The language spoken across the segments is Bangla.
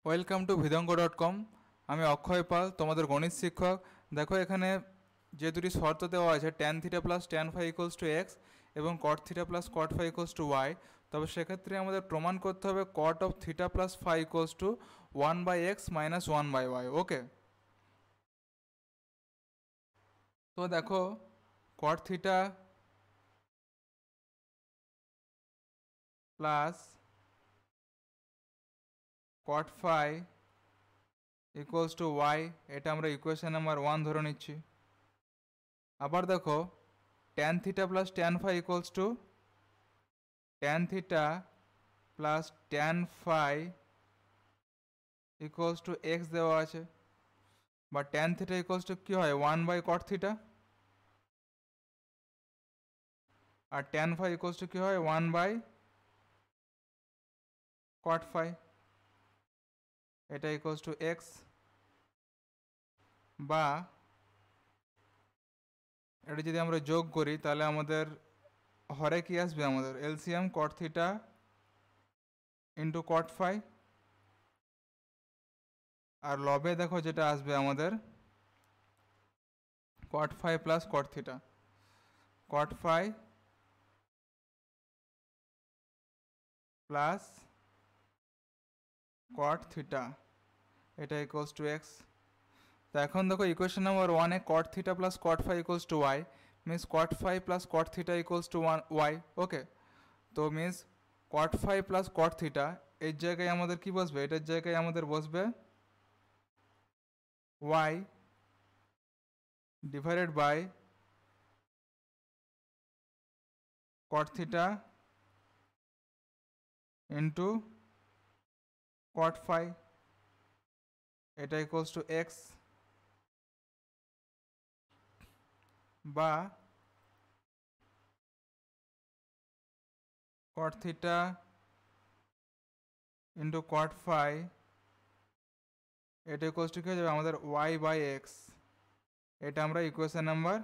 Welcome to ভিদঙ্গ.com। আমি অক্ষয় পাল, তোমাদের গণিত শিক্ষক। দেখো এখানে যে দুটি শর্ত দেওয়া আছে, tan theta plus tan phi equals to x এবং cot theta plus cot phi equals to y. তবে সেক্ষেত্রে আমাদের প্রমাণ করতে হবে cot of theta plus phi equals to 1/x minus 1/y। Okay, তো দেখো cot theta plus cot phi equals to y, এটা আমরা ইকুয়েশন নাম্বার 1 ধরে নিচ্ছি। আবার দেখো tan theta plus tan phi equals to tan theta plus tan phi equals to x দেওয়া আছে, বা ট্যান থিটা ইকুয়ালস টু কী হয় 1/cot থিটা, আর ট্যান ফাই ইকুয়ালস টু কী হয় 1/cot ফাই, এটা ইকুয়ালস টু এক্স। বা এটা যদি আমরা যোগ করি তাহলে আমাদের হরে কি আসবে, আমাদের LCM cot theta into cot phi, আর লবে দেখো যেটা আসবে আমাদের cot phi plus cot theta, cot phi plus cot theta, এটা ইকুয়ালস টু এক্স। তো এখন দেখো ইকুয়েশন নাম্বার 1-এ cot theta plus cot phi equals to y means cot phi plus cot theta equals to y. Okay, তো means cot phi plus cot theta এর জায়গায় আমাদের কি বসবে, এটার জায়গায় আমাদের বসবে Y divided by cot theta into cot phi, এটা ইকুয়ালস টু এক্স। বা cot theta into cot phi, এটা ইকুয়ালস টু কী হয়ে যাবে আমাদের ওয়াই বাই এক্স, এটা আমরা ইকুয়েশন নাম্বার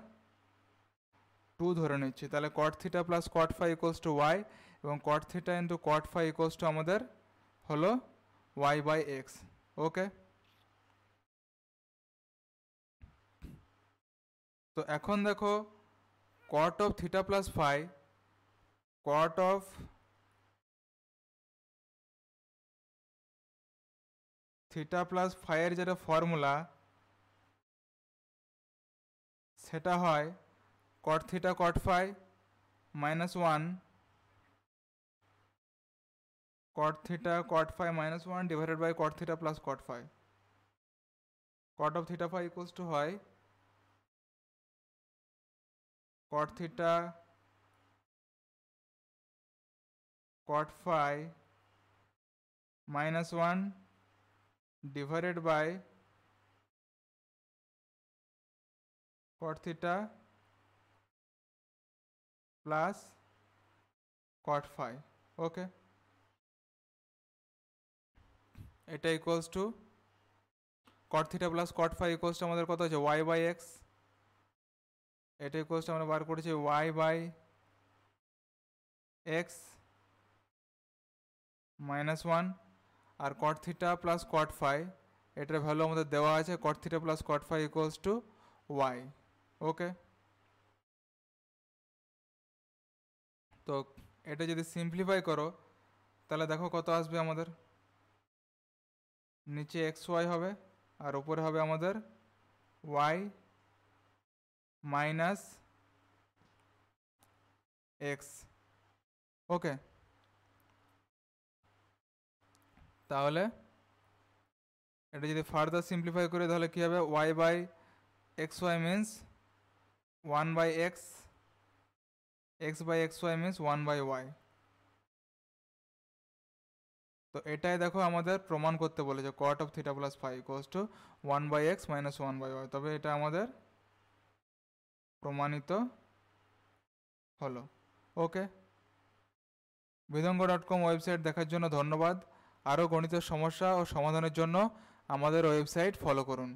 2 ধরে নিচ্ছি। তাহলে cot theta plus cot phi equals to y এবং cot theta into cot phi equals to আমাদের হলো ওয়াই বাই এক্স। ওকে, তো এখন দেখো cot of theta plus phi, cot of theta plus ফাইয়ের যেটা ফর্মুলা সেটা হয় cot theta cot phi minus 1 cot theta cot phi minus 1 divided by cot theta plus cot phi. Cot of theta phi equals to হয় cot theta cot phi minus 1 divided by cot theta plus cot phi. Okay, এটা equals to cot theta plus cot phi equals to আমাদের কত আছে ওয়াই বাই এক্স, এটা ইকুয়ালস টু আমরা বার করেছি ওয়াই বাই এক্স মাইনাস 1, আর cot theta plus cot phi এটার ভ্যালু আমাদের দেওয়া আছে cot theta plus cot phi equals to y. Okay, তো এটা যদি সিম্পলিফাই করো তাহলে দেখো কত আসবে আমাদের, নিচে এক্স ওয়াই হবে আর উপরে হবে আমাদের ওয়াই মাইনাস এক্স। ওকে, তাহলে এটা যদি ফার্দার সিম্পলিফাই করি তাহলে কী হবে, y by x y means 1/x, x by x y means 1/y। তো এটাই দেখো আমাদের প্রমাণ করতে বলেছে cot of theta plus phi equals to 1/x minus 1/y। তবে এটা আমাদের প্রমাণিত হলো। ওকে, ভিদঙ্গ.com ওয়েবসাইট দেখার জন্য ধন্যবাদ। আরও গণিতের সমস্যা ও সমাধানের জন্য আমাদের ওয়েবসাইট ফলো করুন।